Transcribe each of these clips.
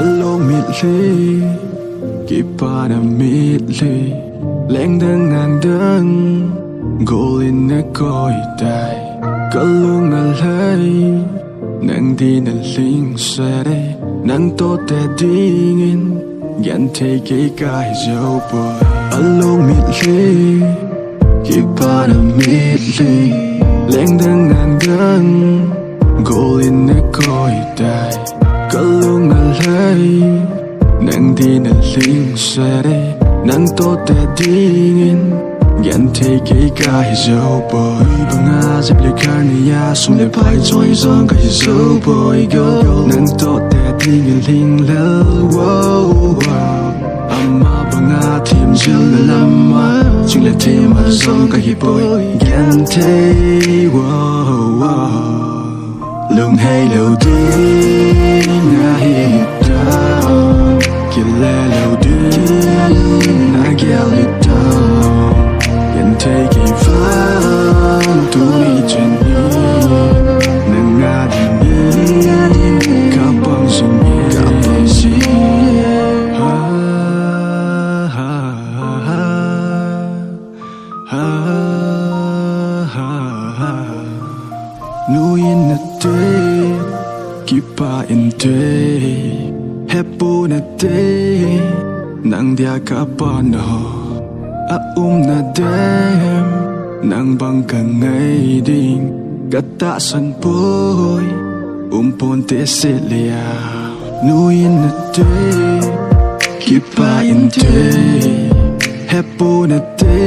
Alo mịt ly kịp ba đam mịt ly leng đăng ngang đăng gồ lên nè coi đài có luôn là lấy nàng đi nè linh xe đây nàng tốt để đi nghìn gắn thấy cái cái dấu bồi alo mịt ly kịp ba đam mịt ly leng đăng ngang đăng gồ lên nè coi đài có luôn là lấy nàng đi nè linh xe đây nàng tốt để đi nghìn gắn thấy cái cái dấu bồi bằng á dẹp lấy cái này ya xuống lấy phải trôi giông cái dấu bồi go nàng tốt để đi nghìn linh lỡ wow amma bằng á thêm dương là lâm mà chừng lại thêm mà giông cái bồi gắn thấy wow LUNGHEI lâu đi na hít đau kia lẽ lâu đi na ghé lít đau nhận thấy kỳ vang tuổi chân đi nâng ngã đi cả bằng gì ha ha ha ha nuôi in te kipa in te heppo na te nang dia kapano a na dem nang bang ka ngay ding gata san boy ponte selia nuôi na te kipa in te heppo na te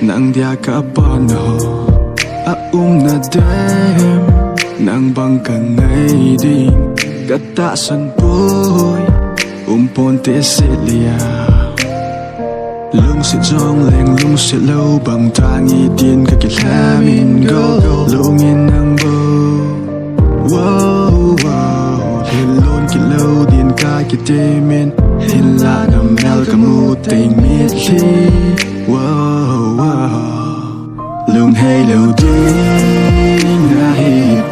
nang dia kapano a na dem nang bang ka ngay ding gata san boy ponte selia lung sit zong leng lung sit lâu bằng tangi tiên ka kilamin go lungin nang bo wow wow hilon ki lâu din ka kitemin hila na mel ka mu ting mit li wow wow LUNGHEI lâu din na hit